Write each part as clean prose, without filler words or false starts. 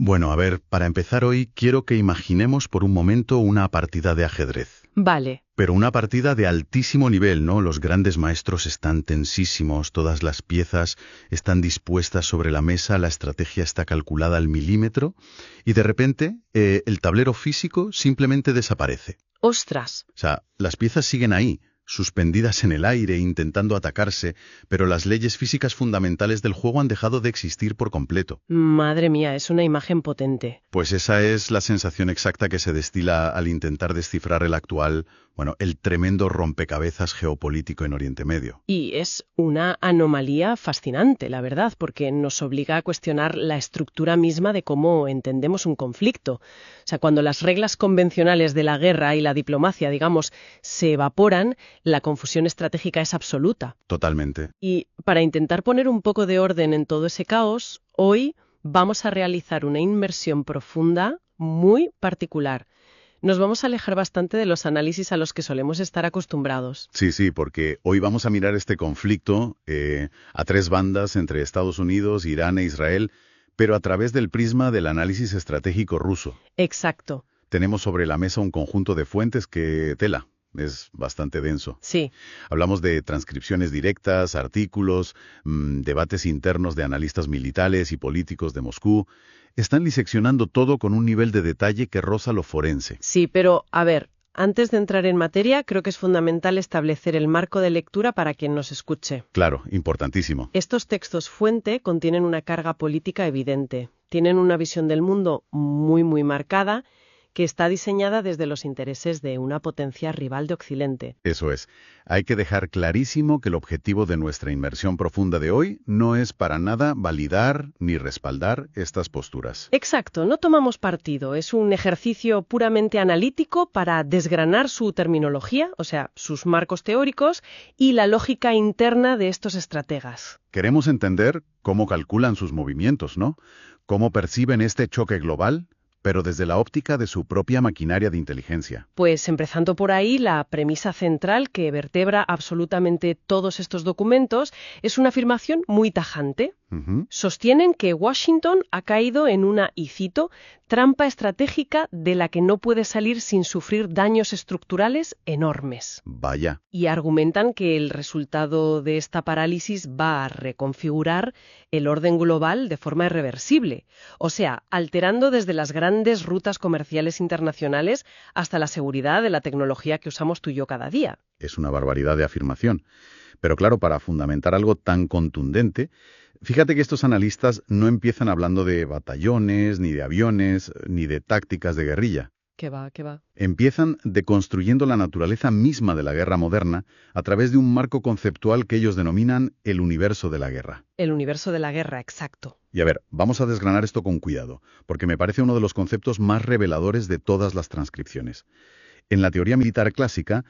Bueno, a ver, para empezar hoy quiero que imaginemos por un momento una partida de ajedrez. Vale. Pero una partida de altísimo nivel, ¿no? Los grandes maestros están tensísimos, todas las piezas están dispuestas sobre la mesa, la estrategia está calculada al milímetro y de repente el tablero físico simplemente desaparece. ¡Ostras! O sea, las piezas siguen ahí, suspendidas en el aire, intentando atacarse, pero las leyes físicas fundamentales del juego han dejado de existir por completo. Madre mía, es una imagen potente. Pues esa es la sensación exacta que se destila al intentar descifrar el tremendo rompecabezas geopolítico en Oriente Medio. Y es una anomalía fascinante, la verdad, porque nos obliga a cuestionar la estructura misma de cómo entendemos un conflicto. O sea, cuando las reglas convencionales de la guerra y la diplomacia, digamos, se evaporan, la confusión estratégica es absoluta. Totalmente. Y para intentar poner un poco de orden en todo ese caos, hoy vamos a realizar una inmersión profunda muy particular. Nos vamos a alejar bastante de los análisis a los que solemos estar acostumbrados. Sí, porque hoy vamos a mirar este conflicto a tres bandas entre Estados Unidos, Irán e Israel, pero a través del prisma del análisis estratégico ruso. Exacto. Tenemos sobre la mesa un conjunto de fuentes que es bastante denso. Sí. Hablamos de transcripciones directas, artículos, debates internos de analistas militares y políticos de Moscú. Están diseccionando todo con un nivel de detalle que roza lo forense. Sí, pero, a ver, antes de entrar en materia, creo que es fundamental establecer el marco de lectura para quien nos escuche. Claro, importantísimo. Estos textos fuente contienen una carga política evidente. Tienen una visión del mundo muy, muy marcada, que está diseñada desde los intereses de una potencia rival de Occidente. Eso es. Hay que dejar clarísimo que el objetivo de nuestra inmersión profunda de hoy no es para nada validar ni respaldar estas posturas. Exacto, no tomamos partido. Es un ejercicio puramente analítico para desgranar su terminología, o sea, sus marcos teóricos y la lógica interna de estos estrategas. Queremos entender cómo calculan sus movimientos, ¿no? Cómo perciben este choque global, pero desde la óptica de su propia maquinaria de inteligencia. Pues empezando por ahí, la premisa central que vertebra absolutamente todos estos documentos es una afirmación muy tajante. Sostienen que Washington ha caído en una, y cito, trampa estratégica de la que no puede salir sin sufrir daños estructurales enormes. Vaya. Y argumentan que el resultado de esta parálisis va a reconfigurar el orden global de forma irreversible, o sea, alterando desde las grandes rutas comerciales internacionales hasta la seguridad de la tecnología que usamos tú y yo cada día. Es una barbaridad de afirmación. Pero claro, para fundamentar algo tan contundente, fíjate que estos analistas no empiezan hablando de batallones, ni de aviones, ni de tácticas de guerrilla. ¿Qué va? Empiezan deconstruyendo la naturaleza misma de la guerra moderna a través de un marco conceptual que ellos denominan el universo de la guerra. El universo de la guerra, exacto. Y a ver, vamos a desgranar esto con cuidado, porque me parece uno de los conceptos más reveladores de todas las transcripciones. En la teoría militar clásica,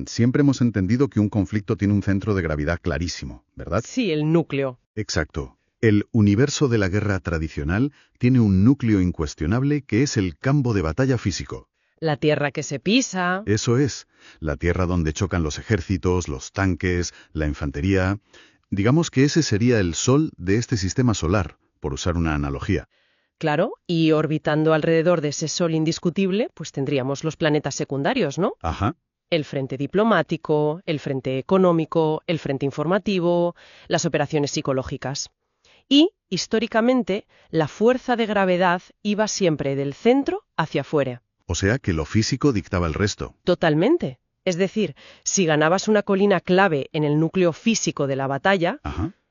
siempre hemos entendido que un conflicto tiene un centro de gravedad clarísimo, ¿verdad? Sí, el núcleo. Exacto. El universo de la guerra tradicional tiene un núcleo incuestionable que es el campo de batalla físico. La tierra que se pisa. Eso es, la tierra donde chocan los ejércitos, los tanques, la infantería. Digamos que ese sería el sol de este sistema solar, por usar una analogía. Claro, y orbitando alrededor de ese sol indiscutible, pues tendríamos los planetas secundarios, ¿no? Ajá. El frente diplomático, el frente económico, el frente informativo, las operaciones psicológicas. Y, históricamente, la fuerza de gravedad iba siempre del centro hacia afuera. O sea que lo físico dictaba el resto. Totalmente. Es decir, si ganabas una colina clave en el núcleo físico de la batalla,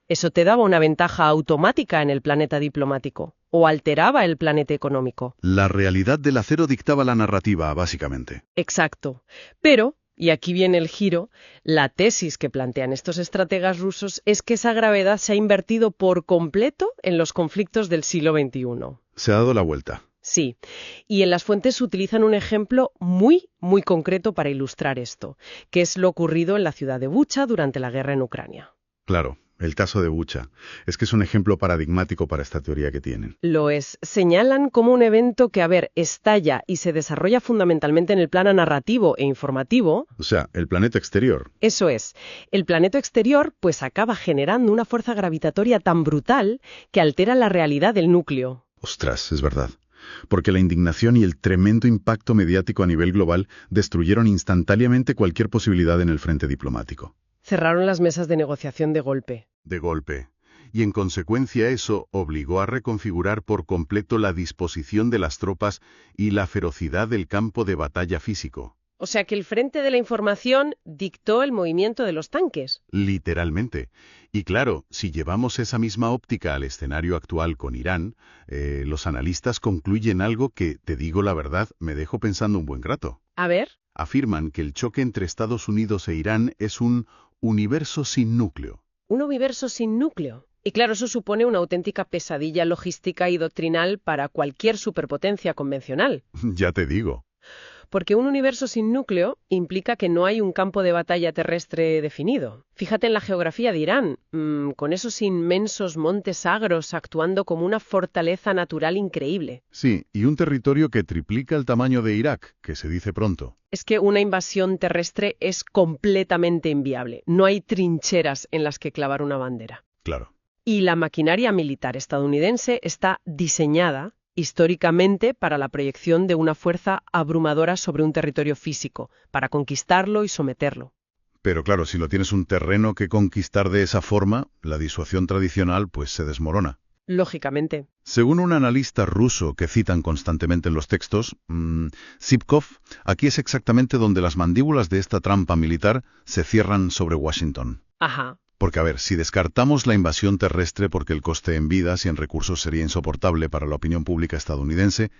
eso te daba una ventaja automática en el planeta diplomático, o alteraba el planeta económico. La realidad del acero dictaba la narrativa, básicamente. Exacto. Pero, y aquí viene el giro, la tesis que plantean estos estrategas rusos es que esa gravedad se ha invertido por completo en los conflictos del siglo XXI. Se ha dado la vuelta. Sí, y en las fuentes utilizan un ejemplo muy, muy concreto para ilustrar esto, que es lo ocurrido en la ciudad de Bucha durante la guerra en Ucrania. Claro, el caso de Bucha. Es que es un ejemplo paradigmático para esta teoría que tienen. Lo es. Señalan como un evento que, estalla y se desarrolla fundamentalmente en el plano narrativo e informativo. O sea, el planeta exterior. Eso es. El planeta exterior, pues acaba generando una fuerza gravitatoria tan brutal que altera la realidad del núcleo. Ostras, es verdad. Porque la indignación y el tremendo impacto mediático a nivel global destruyeron instantáneamente cualquier posibilidad en el frente diplomático. Cerraron las mesas de negociación de golpe. De golpe. Y en consecuencia eso obligó a reconfigurar por completo la disposición de las tropas y la ferocidad del campo de batalla físico. O sea que el frente de la información dictó el movimiento de los tanques. Literalmente. Y claro, si llevamos esa misma óptica al escenario actual con Irán, los analistas concluyen algo que, te digo la verdad, me dejó pensando un buen rato. A ver. Afirman que el choque entre Estados Unidos e Irán es un universo sin núcleo. Un universo sin núcleo. Y claro, eso supone una auténtica pesadilla logística y doctrinal para cualquier superpotencia convencional. Ya te digo. Porque un universo sin núcleo implica que no hay un campo de batalla terrestre definido. Fíjate en la geografía de Irán, con esos inmensos montes sagros actuando como una fortaleza natural increíble. Sí, y un territorio que triplica el tamaño de Irak, que se dice pronto. Es que una invasión terrestre es completamente inviable. No hay trincheras en las que clavar una bandera. Claro. Y la maquinaria militar estadounidense está diseñada históricamente para la proyección de una fuerza abrumadora sobre un territorio físico, para conquistarlo y someterlo. Pero claro, si no tienes un terreno que conquistar de esa forma, la disuasión tradicional pues se desmorona. Lógicamente. Según un analista ruso que citan constantemente en los textos, Zhivkov, aquí es exactamente donde las mandíbulas de esta trampa militar se cierran sobre Washington. Ajá. Porque, a ver, si descartamos la invasión terrestre porque el coste en vidas y en recursos sería insoportable para la opinión pública estadounidense,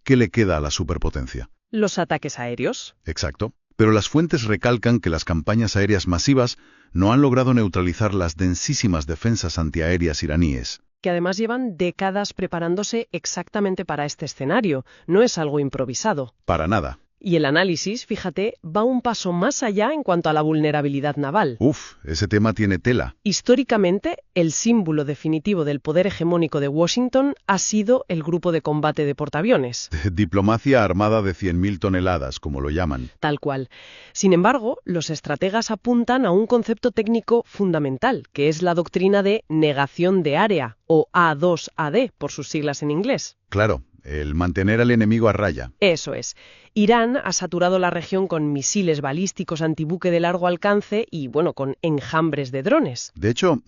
¿qué le queda a la superpotencia? Los ataques aéreos. Exacto. Pero las fuentes recalcan que las campañas aéreas masivas no han logrado neutralizar las densísimas defensas antiaéreas iraníes. Que además llevan décadas preparándose exactamente para este escenario. No es algo improvisado. Para nada. Y el análisis, fíjate, va un paso más allá en cuanto a la vulnerabilidad naval. Ese tema tiene tela. Históricamente, el símbolo definitivo del poder hegemónico de Washington ha sido el grupo de combate de portaaviones. Diplomacia armada de 100.000 toneladas, como lo llaman. Tal cual. Sin embargo, los estrategas apuntan a un concepto técnico fundamental, que es la doctrina de negación de área, o A2AD, por sus siglas en inglés. Claro. El mantener al enemigo a raya. Eso es. Irán ha saturado la región con misiles balísticos antibuque de largo alcance y, bueno, con enjambres de drones. De hecho,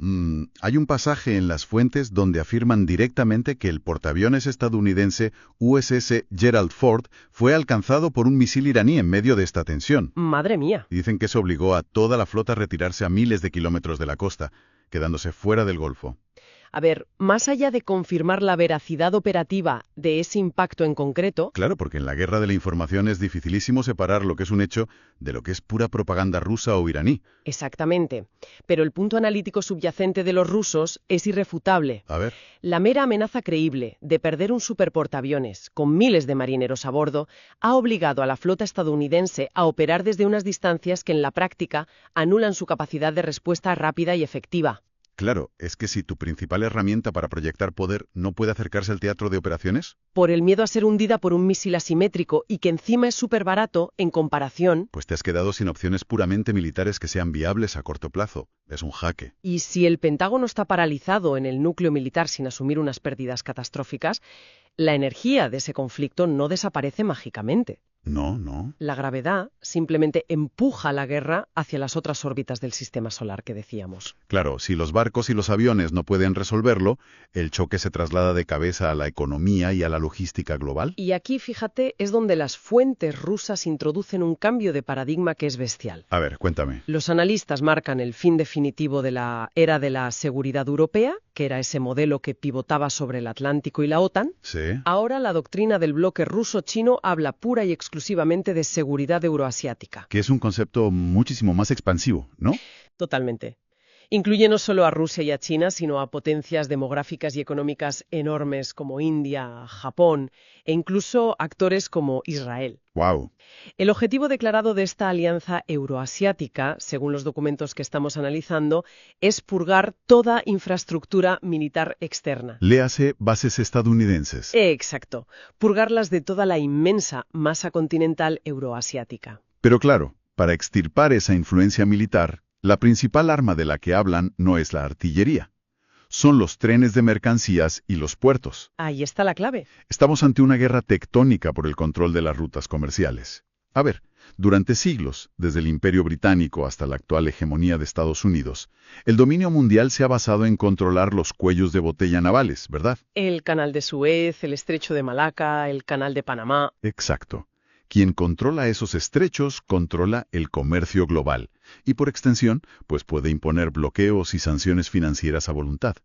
hay un pasaje en las fuentes donde afirman directamente que el portaaviones estadounidense USS Gerald Ford fue alcanzado por un misil iraní en medio de esta tensión. ¡Madre mía! Dicen que eso obligó a toda la flota a retirarse a miles de kilómetros de la costa, quedándose fuera del Golfo. A ver, más allá de confirmar la veracidad operativa de ese impacto en concreto... Claro, porque en la guerra de la información es dificilísimo separar lo que es un hecho de lo que es pura propaganda rusa o iraní. Exactamente. Pero el punto analítico subyacente de los rusos es irrefutable. A ver. La mera amenaza creíble de perder un superportaaviones con miles de marineros a bordo ha obligado a la flota estadounidense a operar desde unas distancias que en la práctica anulan su capacidad de respuesta rápida y efectiva. Claro, es que si tu principal herramienta para proyectar poder no puede acercarse al teatro de operaciones... Por el miedo a ser hundida por un misil asimétrico y que encima es súper barato en comparación... Pues te has quedado sin opciones puramente militares que sean viables a corto plazo. Es un jaque. Y si el Pentágono está paralizado en el núcleo militar sin asumir unas pérdidas catastróficas, la energía de ese conflicto no desaparece mágicamente. No. La gravedad simplemente empuja la guerra hacia las otras órbitas del sistema solar que decíamos. Claro, si los barcos y los aviones no pueden resolverlo, el choque se traslada de cabeza a la economía y a la logística global. Y aquí, fíjate, es donde las fuentes rusas introducen un cambio de paradigma que es bestial. A ver, cuéntame. Los analistas marcan el fin definitivo de la era de la seguridad europea, que era ese modelo que pivotaba sobre el Atlántico y la OTAN. Sí. Ahora la doctrina del bloque ruso-chino habla pura y exclusivamente de seguridad euroasiática. Que es un concepto muchísimo más expansivo, ¿no? Totalmente. Incluye no solo a Rusia y a China, sino a potencias demográficas y económicas enormes como India, Japón e incluso actores como Israel. ¡Wow! El objetivo declarado de esta alianza euroasiática, según los documentos que estamos analizando, es purgar toda infraestructura militar externa. Léase bases estadounidenses. Exacto. Purgarlas de toda la inmensa masa continental euroasiática. Pero claro, para extirpar esa influencia militar, la principal arma de la que hablan no es la artillería. son los trenes de mercancías y los puertos. Ahí está la clave. Estamos ante una guerra tectónica por el control de las rutas comerciales. A ver, durante siglos, desde el Imperio Británico hasta la actual hegemonía de Estados Unidos, el dominio mundial se ha basado en controlar los cuellos de botella navales, ¿verdad? El canal de Suez, el estrecho de Malaca, el canal de Panamá. Exacto. Quien controla esos estrechos controla el comercio global y, por extensión, pues puede imponer bloqueos y sanciones financieras a voluntad.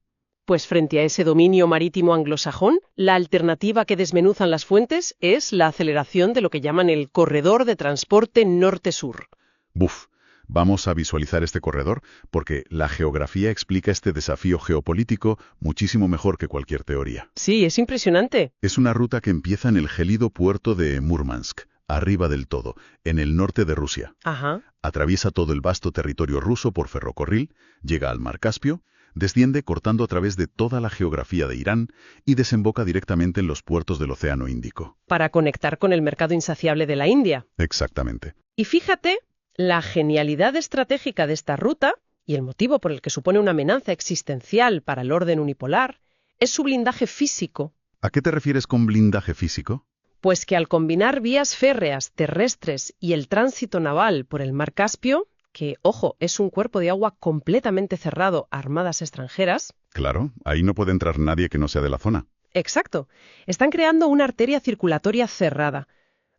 Pues frente a ese dominio marítimo anglosajón, la alternativa que desmenuzan las fuentes es la aceleración de lo que llaman el corredor de transporte norte-sur. Buf, vamos a visualizar este corredor porque la geografía explica este desafío geopolítico muchísimo mejor que cualquier teoría. Sí, es impresionante. Es una ruta que empieza en el gélido puerto de Murmansk, arriba del todo, en el norte de Rusia. Ajá. Atraviesa todo el vasto territorio ruso por ferrocarril, llega al Mar Caspio, desciende cortando a través de toda la geografía de Irán y desemboca directamente en los puertos del Océano Índico. Para conectar con el mercado insaciable de la India. Exactamente. Y fíjate, la genialidad estratégica de esta ruta, y el motivo por el que supone una amenaza existencial para el orden unipolar, es su blindaje físico. ¿A qué te refieres con blindaje físico? Pues que al combinar vías férreas, terrestres y el tránsito naval por el Mar Caspio, que, ojo, es un cuerpo de agua completamente cerrado a armadas extranjeras. Claro, ahí no puede entrar nadie que no sea de la zona. Exacto. Están creando una arteria circulatoria cerrada.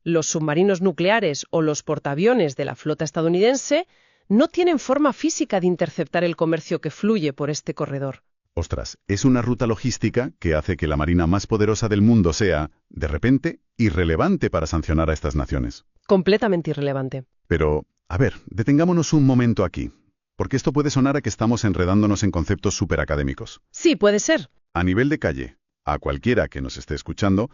Los submarinos nucleares o los portaaviones de la flota estadounidense no tienen forma física de interceptar el comercio que fluye por este corredor. Ostras, es una ruta logística que hace que la marina más poderosa del mundo sea, de repente, irrelevante para sancionar a estas naciones. Completamente irrelevante. Pero, a ver, detengámonos un momento aquí, porque esto puede sonar a que estamos enredándonos en conceptos superacadémicos. Sí, puede ser. A nivel de calle, a cualquiera que nos esté escuchando,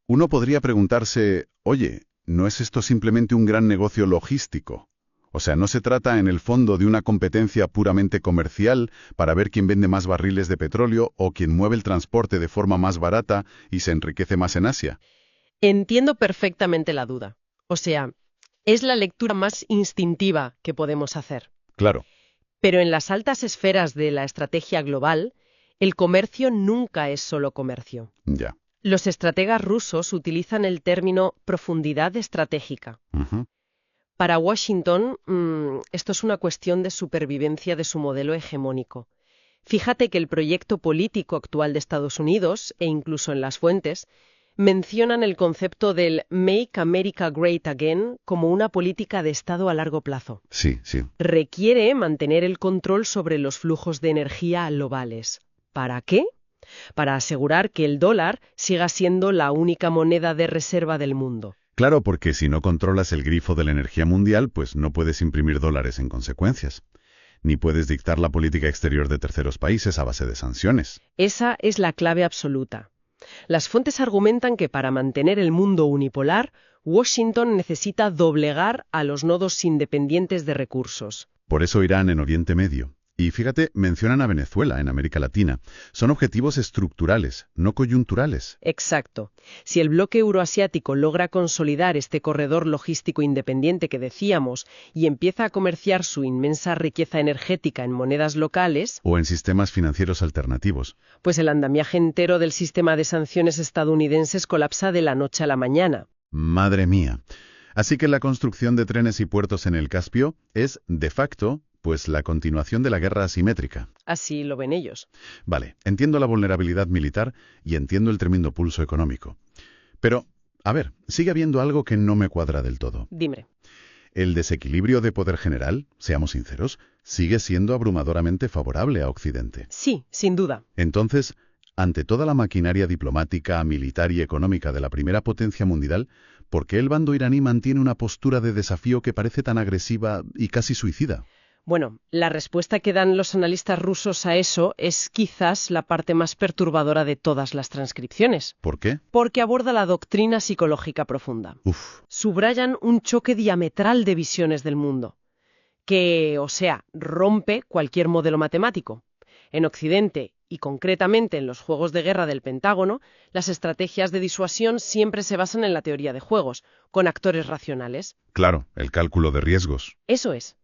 uno podría preguntarse, oye, ¿no es esto simplemente un gran negocio logístico? O sea, ¿no se trata en el fondo de una competencia puramente comercial para ver quién vende más barriles de petróleo o quién mueve el transporte de forma más barata y se enriquece más en Asia? Entiendo perfectamente la duda. O sea, es la lectura más instintiva que podemos hacer. Claro. Pero en las altas esferas de la estrategia global, el comercio nunca es solo comercio. Ya. Los estrategas rusos utilizan el término profundidad estratégica. Ujú. Para Washington, esto es una cuestión de supervivencia de su modelo hegemónico. Fíjate que el proyecto político actual de Estados Unidos, e incluso en las fuentes, mencionan el concepto del Make America Great Again como una política de Estado a largo plazo. Sí, sí. Requiere mantener el control sobre los flujos de energía globales. ¿Para qué? Para asegurar que el dólar siga siendo la única moneda de reserva del mundo. Claro, porque si no controlas el grifo de la energía mundial, pues no puedes imprimir dólares en consecuencias. Ni puedes dictar la política exterior de terceros países a base de sanciones. Esa es la clave absoluta. Las fuentes argumentan que para mantener el mundo unipolar, Washington necesita doblegar a los nodos independientes de recursos. Por eso Irán en Oriente Medio. Y fíjate, mencionan a Venezuela en América Latina. Son objetivos estructurales, no coyunturales. Exacto. Si el bloque euroasiático logra consolidar este corredor logístico independiente que decíamos y empieza a comerciar su inmensa riqueza energética en monedas locales, O en sistemas financieros alternativos. pues el andamiaje entero del sistema de sanciones estadounidenses colapsa de la noche a la mañana. Madre mía. Así que la construcción de trenes y puertos en el Caspio es, de facto, pues la continuación de la guerra asimétrica. Así lo ven ellos. Vale, entiendo la vulnerabilidad militar y entiendo el tremendo pulso económico. Pero, a ver, sigue habiendo algo que no me cuadra del todo. Dime. El desequilibrio de poder general, seamos sinceros, sigue siendo abrumadoramente favorable a Occidente. Sí, sin duda. Entonces, ante toda la maquinaria diplomática, militar y económica de la primera potencia mundial, ¿por qué el bando iraní mantiene una postura de desafío que parece tan agresiva y casi suicida? Bueno, la respuesta que dan los analistas rusos a eso es quizás la parte más perturbadora de todas las transcripciones. ¿Por qué? Porque aborda la doctrina psicológica profunda. Uf, Subrayan un choque diametral de visiones del mundo, que, o sea, rompe cualquier modelo matemático. En Occidente, y concretamente en los juegos de guerra del Pentágono, las estrategias de disuasión siempre se basan en la teoría de juegos, con actores racionales. claro, el cálculo de riesgos. Eso es.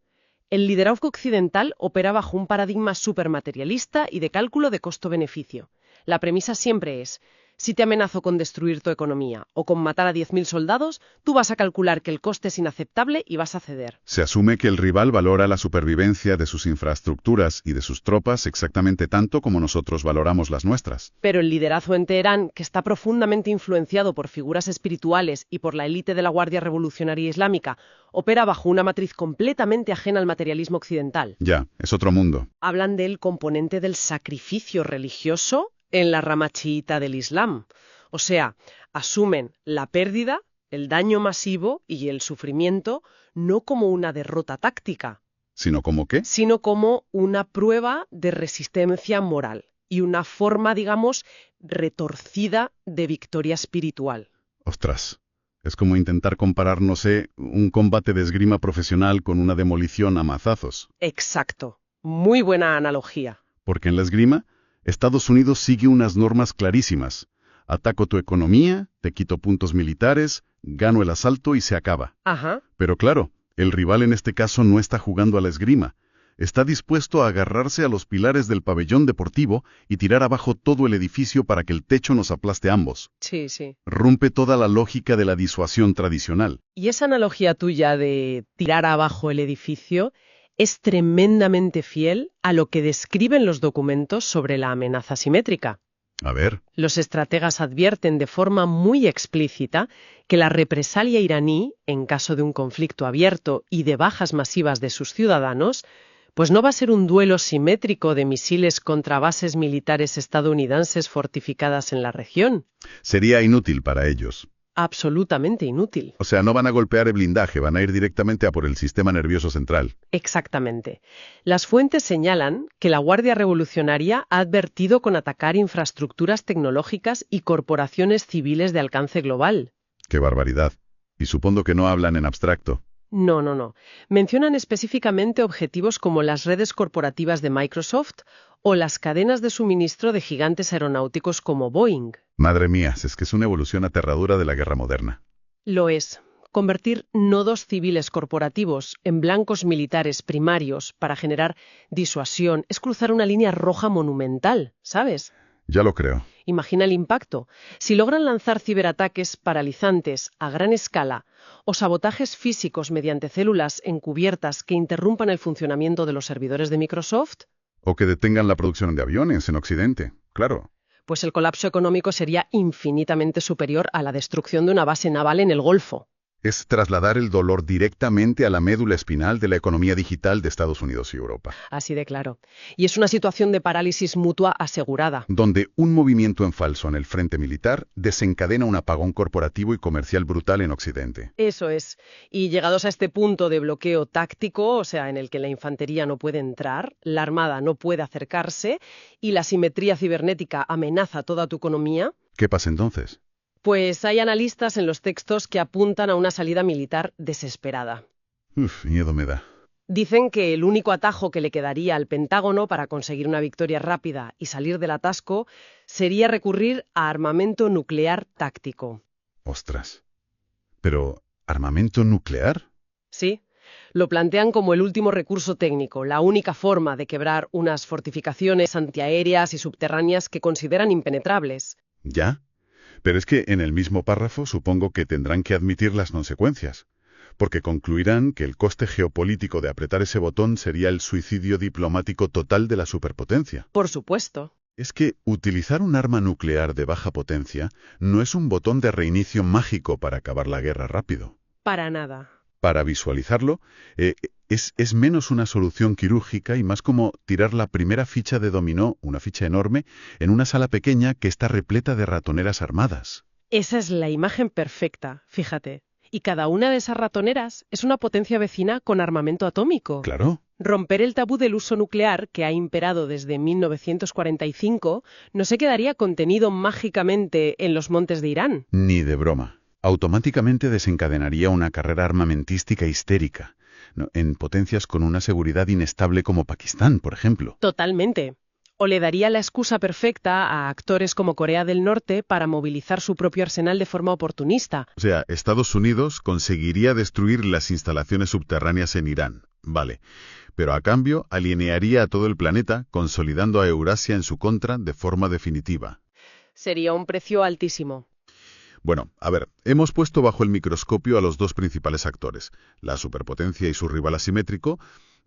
El liderazgo occidental opera bajo un paradigma supermaterialista y de cálculo de costo-beneficio. La premisa siempre es: si te amenazo con destruir tu economía o con matar a 10.000 soldados, tú vas a calcular que el coste es inaceptable y vas a ceder. Se asume que el rival valora la supervivencia de sus infraestructuras y de sus tropas exactamente tanto como nosotros valoramos las nuestras. Pero el liderazgo en Teherán, que está profundamente influenciado por figuras espirituales y por la élite de la Guardia Revolucionaria Islámica, opera bajo una matriz completamente ajena al materialismo occidental. Ya, es otro mundo. Hablan del componente del sacrificio religioso en la rama chiita del Islam. O sea, asumen la pérdida, el daño masivo y el sufrimiento no como una derrota táctica, ¿Sino como qué? sino como una prueba de resistencia moral y una forma, digamos, retorcida de victoria espiritual. Ostras, es como intentar comparar, no sé, un combate de esgrima profesional con una demolición a mazazos. Exacto. Muy buena analogía. Porque en la esgrima, Estados Unidos sigue unas normas clarísimas. Ataco tu economía, te quito puntos militares, gano el asalto y se acaba. Ajá. Pero claro, el rival en este caso no está jugando a la esgrima. Está dispuesto a agarrarse a los pilares del pabellón deportivo y tirar abajo todo el edificio para que el techo nos aplaste a ambos. Sí, sí. Rompe toda la lógica de la disuasión tradicional. Y esa analogía tuya de tirar abajo el edificio es tremendamente fiel a lo que describen los documentos sobre la amenaza simétrica. A ver, Los estrategas advierten de forma muy explícita que la represalia iraní, en caso de un conflicto abierto y de bajas masivas de sus ciudadanos, pues no va a ser un duelo simétrico de misiles contra bases militares estadounidenses fortificadas en la región. sería inútil para ellos. Absolutamente inútil. O sea, no van a golpear el blindaje, van a ir directamente a por el sistema nervioso central. Exactamente. Las fuentes señalan que la Guardia Revolucionaria ha advertido con atacar infraestructuras tecnológicas y corporaciones civiles de alcance global. ¡Qué barbaridad! Y supongo que no hablan en abstracto. No. Mencionan específicamente objetivos como las redes corporativas de Microsoft o las cadenas de suministro de gigantes aeronáuticos como Boeing. Madre mía, es que es una evolución aterradora de la guerra moderna. Lo es. Convertir nodos civiles corporativos en blancos militares primarios para generar disuasión es cruzar una línea roja monumental, ¿sabes? Ya lo creo. Imagina el impacto. Si logran lanzar ciberataques paralizantes a gran escala o sabotajes físicos mediante células encubiertas que interrumpan el funcionamiento de los servidores de Microsoft, O que detengan la producción de aviones en Occidente, claro. pues el colapso económico sería infinitamente superior a la destrucción de una base naval en el Golfo. Es trasladar el dolor directamente a la médula espinal de la economía digital de Estados Unidos y Europa, Así de claro. Y es una situación de parálisis mutua asegurada. donde un movimiento en falso en el frente militar desencadena un apagón corporativo y comercial brutal en Occidente. Eso es. Y llegados a este punto de bloqueo táctico, o sea, en el que la infantería no puede entrar, la armada no puede acercarse y la simetría cibernética amenaza toda tu economía, ¿Qué pasa entonces? pues hay analistas en los textos que apuntan a una salida militar desesperada. Miedo me da. Dicen que el único atajo que le quedaría al Pentágono para conseguir una victoria rápida y salir del atasco sería recurrir a armamento nuclear táctico. Ostras. Pero, ¿armamento nuclear? Sí, lo plantean como el último recurso técnico, la única forma de quebrar unas fortificaciones antiaéreas y subterráneas que consideran impenetrables. ¿Ya? Pero es que en el mismo párrafo supongo que tendrán que admitir las consecuencias, porque concluirán que el coste geopolítico de apretar ese botón sería el suicidio diplomático total de la superpotencia. Por supuesto. Es que utilizar un arma nuclear de baja potencia no es un botón de reinicio mágico para acabar la guerra rápido. Para nada. Para visualizarlo, es menos una solución quirúrgica y más como tirar la primera ficha de dominó, una ficha enorme, en una sala pequeña que está repleta de ratoneras armadas. Esa es la imagen perfecta, fíjate. Y cada una de esas ratoneras es una potencia vecina con armamento atómico. Claro. Romper el tabú del uso nuclear que ha imperado desde 1945 no se quedaría contenido mágicamente en los montes de Irán. Ni de broma. Automáticamente desencadenaría una carrera armamentística histérica, ¿no?, en potencias con una seguridad inestable como Pakistán, por ejemplo. Totalmente. O le daría la excusa perfecta a actores como Corea del Norte para movilizar su propio arsenal de forma oportunista. O sea, Estados Unidos conseguiría destruir las instalaciones subterráneas en Irán. Vale. pero a cambio alinearía a todo el planeta, consolidando a Eurasia en su contra de forma definitiva. Sería un precio altísimo. Bueno, a ver, hemos puesto bajo el microscopio a los dos principales actores, la superpotencia y su rival asimétrico,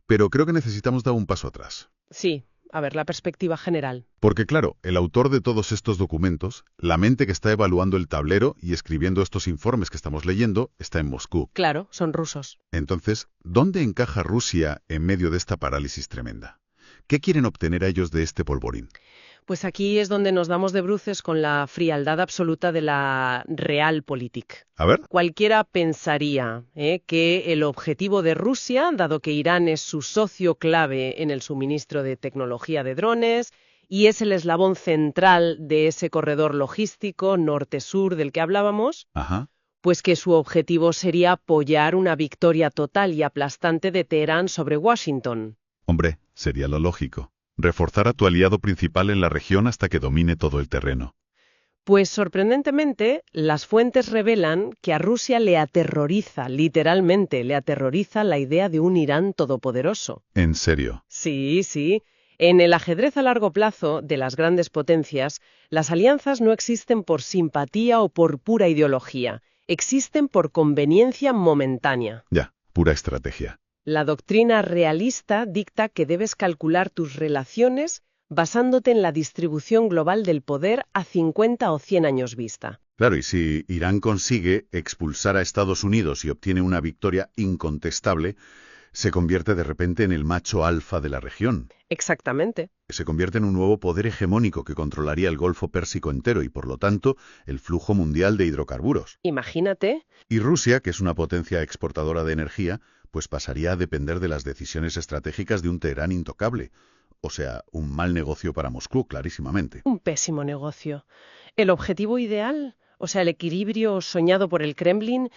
pero creo que necesitamos dar un paso atrás. Sí, a ver, la perspectiva general. Porque claro, el autor de todos estos documentos, la mente que está evaluando el tablero y escribiendo estos informes que estamos leyendo, está en Moscú. Claro, son rusos. Entonces, ¿dónde encaja Rusia en medio de esta parálisis tremenda? ¿Qué quieren obtener ellos de este polvorín? Pues aquí es donde nos damos de bruces con la frialdad absoluta de la realpolitik. A ver. Cualquiera pensaría que el objetivo de Rusia, dado que Irán es su socio clave en el suministro de tecnología de drones y es el eslabón central de ese corredor logístico norte-sur del que hablábamos, Ajá. pues que su objetivo sería apoyar una victoria total y aplastante de Teherán sobre Washington. Hombre, sería lo lógico. Reforzar a tu aliado principal en la región hasta que domine todo el terreno. Pues sorprendentemente, las fuentes revelan que a Rusia le aterroriza, literalmente le aterroriza la idea de un Irán todopoderoso. ¿En serio? Sí, sí. En el ajedrez a largo plazo de las grandes potencias, las alianzas no existen por simpatía o por pura ideología, existen por conveniencia momentánea. Ya, pura estrategia. La doctrina realista dicta que debes calcular tus relaciones basándote en la distribución global del poder a 50 o 100 años vista. Claro, y si Irán consigue expulsar a Estados Unidos y obtiene una victoria incontestable, se convierte de repente en el macho alfa de la región. Exactamente. Se convierte en un nuevo poder hegemónico que controlaría el Golfo Pérsico entero y, por lo tanto, el flujo mundial de hidrocarburos. Imagínate. Y Rusia, que es una potencia exportadora de energía, pues pasaría a depender de las decisiones estratégicas de un Teherán intocable. O sea, un mal negocio para Moscú, clarísimamente. Un pésimo negocio. El objetivo ideal, o sea, el equilibrio soñado por el Kremlin,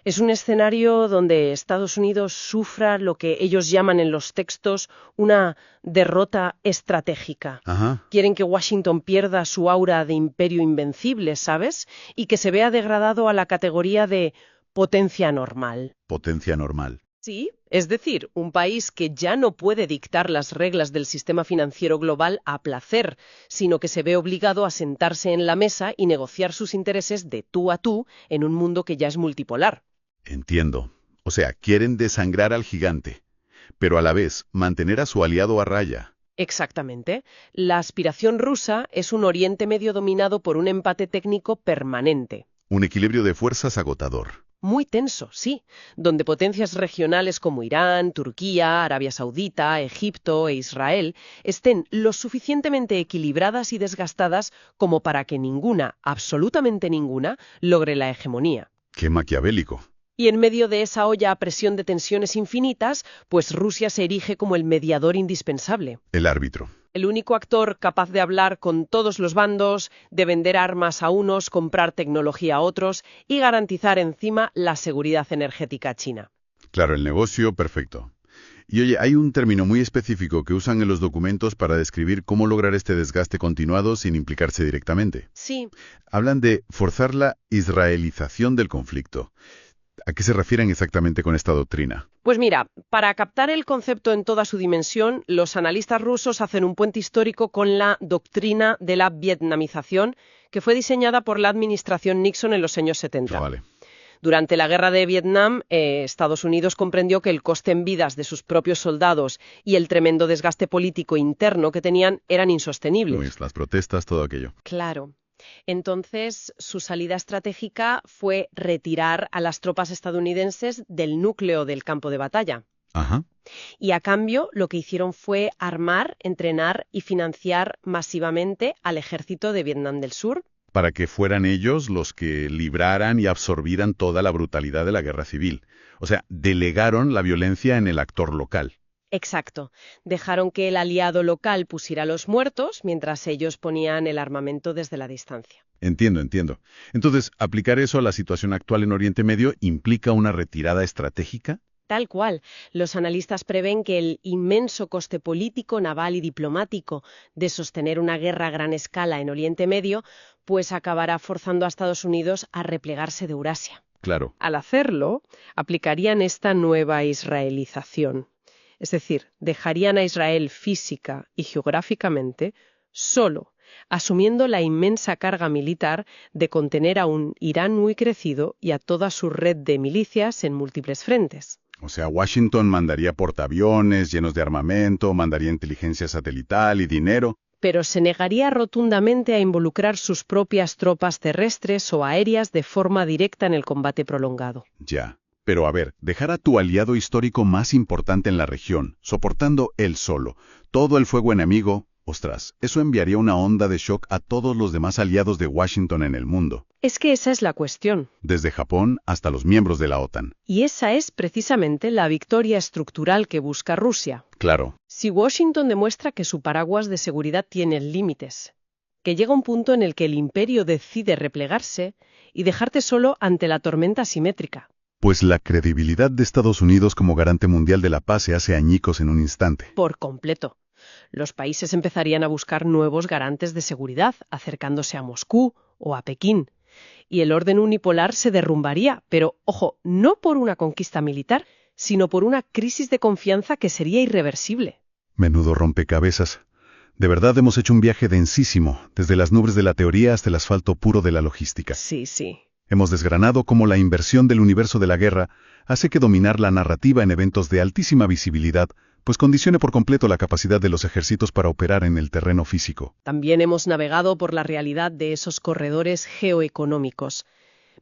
es un escenario donde Estados Unidos sufra lo que ellos llaman en los textos una derrota estratégica. Ajá. Quieren que Washington pierda su aura de imperio invencible, ¿sabes? Y que se vea degradado a la categoría de potencia normal. Potencia normal. Sí, es decir, un país que ya no puede dictar las reglas del sistema financiero global a placer, sino que se ve obligado a sentarse en la mesa y negociar sus intereses de tú a tú en un mundo que ya es multipolar. Entiendo. O sea, quieren desangrar al gigante, pero a la vez mantener a su aliado a raya. Exactamente. La aspiración rusa es un Oriente Medio dominado por un empate técnico permanente. Un equilibrio de fuerzas agotador. Muy tenso, sí, donde potencias regionales como Irán, Turquía, Arabia Saudita, Egipto e Israel estén lo suficientemente equilibradas y desgastadas como para que ninguna, absolutamente ninguna, logre la hegemonía. ¡Qué maquiavélico! Y en medio de esa olla a presión de tensiones infinitas, pues Rusia se erige como el mediador indispensable. El árbitro. El único actor capaz de hablar con todos los bandos, de vender armas a unos, comprar tecnología a otros y garantizar encima la seguridad energética china. Claro, el negocio perfecto. Y oye, hay un término muy específico que usan en los documentos para describir cómo lograr este desgaste continuado sin implicarse directamente. Sí. Hablan de forzar la israelización del conflicto. ¿A qué se refieren exactamente con esta doctrina? Pues mira, para captar el concepto en toda su dimensión, los analistas rusos hacen un puente histórico con la doctrina de la vietnamización que fue diseñada por la administración Nixon en los años 70. Vale. Durante la guerra de Vietnam, Estados Unidos comprendió que el coste en vidas de sus propios soldados y el tremendo desgaste político interno que tenían eran insostenibles. Pues las protestas, todo aquello. Claro. Entonces, su salida estratégica fue retirar a las tropas estadounidenses del núcleo del campo de batalla. Ajá. Y a cambio, lo que hicieron fue armar, entrenar y financiar masivamente al ejército de Vietnam del Sur. Para que fueran ellos los que libraran y absorbieran toda la brutalidad de la guerra civil. O sea, delegaron la violencia en el actor local. Exacto. Dejaron que el aliado local pusiera los muertos mientras ellos ponían el armamento desde la distancia. Entiendo. Entonces, ¿aplicar eso a la situación actual en Oriente Medio implica una retirada estratégica? Tal cual. Los analistas prevén que el inmenso coste político, naval y diplomático de sostener una guerra a gran escala en Oriente Medio, pues acabará forzando a Estados Unidos a replegarse de Eurasia. Claro. Al hacerlo, aplicarían esta nueva israelización. Es decir, dejarían a Israel física y geográficamente solo, asumiendo la inmensa carga militar de contener a un Irán muy crecido y a toda su red de milicias en múltiples frentes. O sea, Washington mandaría portaaviones llenos de armamento, mandaría inteligencia satelital y dinero. Pero se negaría rotundamente a involucrar sus propias tropas terrestres o aéreas de forma directa en el combate prolongado. Ya. Pero a ver, dejar a tu aliado histórico más importante en la región, soportando él solo, todo el fuego enemigo, ostras, eso enviaría una onda de shock a todos los demás aliados de Washington en el mundo. Es que esa es la cuestión. Desde Japón hasta los miembros de la OTAN. Y esa es precisamente la victoria estructural que busca Rusia. Claro. Si Washington demuestra que su paraguas de seguridad tiene límites, que llega un punto en el que el imperio decide replegarse y dejarte solo ante la tormenta asimétrica. Pues la credibilidad de Estados Unidos como garante mundial de la paz se hace añicos en un instante. Por completo. Los países empezarían a buscar nuevos garantes de seguridad, acercándose a Moscú o a Pekín. Y el orden unipolar se derrumbaría, pero, ojo, no por una conquista militar, sino por una crisis de confianza que sería irreversible. Menudo rompecabezas. De verdad hemos hecho un viaje densísimo, desde las nubes de la teoría hasta el asfalto puro de la logística. Sí, sí. Hemos desgranado cómo la inversión del universo de la guerra hace que dominar la narrativa en eventos de altísima visibilidad pues condicione por completo la capacidad de los ejércitos para operar en el terreno físico. También hemos navegado por la realidad de esos corredores geoeconómicos,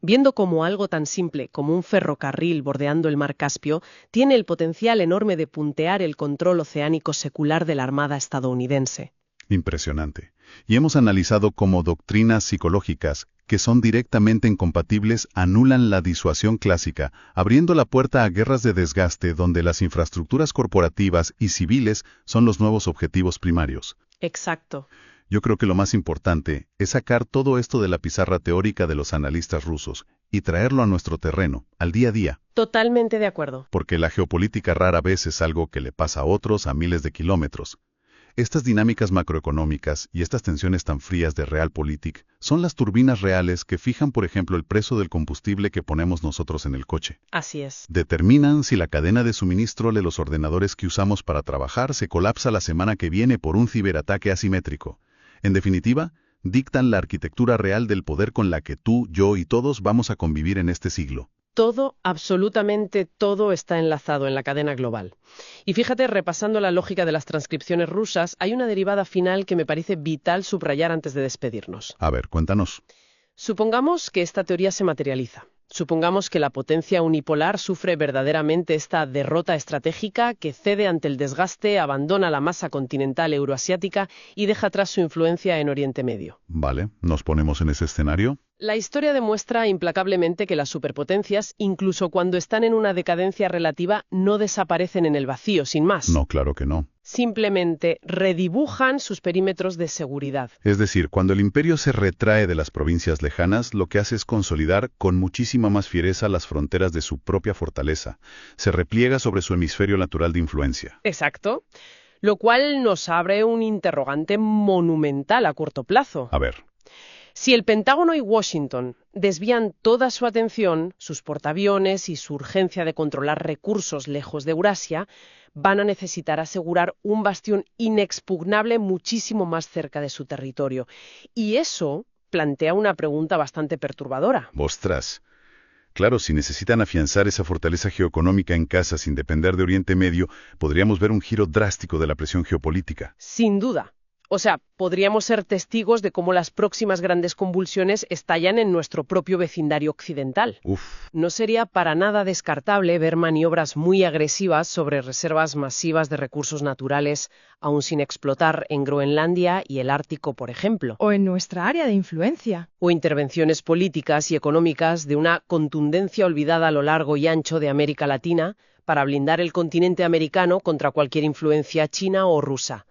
viendo cómo algo tan simple como un ferrocarril bordeando el mar Caspio tiene el potencial enorme de puntear el control oceánico secular de la Armada estadounidense. Impresionante. Y hemos analizado cómo doctrinas psicológicas que son directamente incompatibles anulan la disuasión clásica, abriendo la puerta a guerras de desgaste donde las infraestructuras corporativas y civiles son los nuevos objetivos primarios. Exacto. Yo creo que lo más importante es sacar todo esto de la pizarra teórica de los analistas rusos y traerlo a nuestro terreno, al día a día. Totalmente de acuerdo. Porque la geopolítica rara vez es algo que le pasa a otros a miles de kilómetros. Estas dinámicas macroeconómicas y estas tensiones tan frías de realpolitik son las turbinas reales que fijan, por ejemplo, el precio del combustible que ponemos nosotros en el coche. Así es. Determinan si la cadena de suministro de los ordenadores que usamos para trabajar se colapsa la semana que viene por un ciberataque asimétrico. En definitiva, dictan la arquitectura real del poder con la que tú, yo y todos vamos a convivir en este siglo. Todo, absolutamente todo está enlazado en la cadena global. Y fíjate, repasando la lógica de las transcripciones rusas, hay una derivada final que me parece vital subrayar antes de despedirnos. A ver, cuéntanos. Supongamos que esta teoría se materializa. Supongamos que la potencia unipolar sufre verdaderamente esta derrota estratégica que cede ante el desgaste, abandona la masa continental euroasiática y deja atrás su influencia en Oriente Medio. Vale, ¿nos ponemos en ese escenario? La historia demuestra implacablemente que las superpotencias, incluso cuando están en una decadencia relativa, no desaparecen en el vacío, sin más. No, claro que no. Simplemente redibujan sus perímetros de seguridad. Es decir, cuando el imperio se retrae de las provincias lejanas, lo que hace es consolidar con muchísima más fiereza las fronteras de su propia fortaleza. Se repliega sobre su hemisferio natural de influencia. Exacto. Lo cual nos abre un interrogante monumental a corto plazo. A ver. Si el Pentágono y Washington desvían toda su atención, sus portaaviones y su urgencia de controlar recursos lejos de Eurasia, van a necesitar asegurar un bastión inexpugnable muchísimo más cerca de su territorio. Y eso plantea una pregunta bastante perturbadora. ¡Ostras! Claro, si necesitan afianzar esa fortaleza geoeconómica en casa sin depender de Oriente Medio, podríamos ver un giro drástico de la presión geopolítica. Sin duda. O sea, podríamos ser testigos de cómo las próximas grandes convulsiones estallan en nuestro propio vecindario occidental. No sería para nada descartable ver maniobras muy agresivas sobre reservas masivas de recursos naturales, aún sin explotar en Groenlandia y el Ártico, por ejemplo. O en nuestra área de influencia. O intervenciones políticas y económicas de una contundencia olvidada a lo largo y ancho de América Latina para blindar el continente americano contra cualquier influencia china o rusa.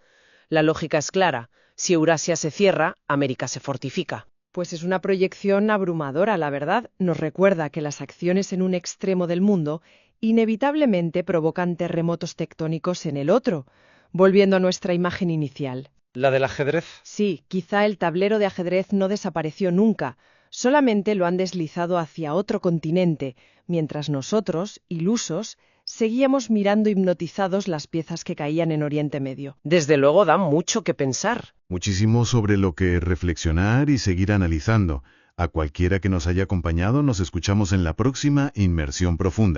La lógica es clara. Si Eurasia se cierra, América se fortifica. Pues es una proyección abrumadora, la verdad. Nos recuerda que las acciones en un extremo del mundo inevitablemente provocan terremotos tectónicos en el otro. Volviendo a nuestra imagen inicial. ¿La del ajedrez? Sí, quizá el tablero de ajedrez no desapareció nunca. Solamente lo han deslizado hacia otro continente, mientras nosotros, ilusos, seguíamos mirando hipnotizados las piezas que caían en Oriente Medio. Desde luego da mucho que pensar. Muchísimo sobre lo que reflexionar y seguir analizando. A cualquiera que nos haya acompañado, nos escuchamos en la próxima Inmersión Profunda.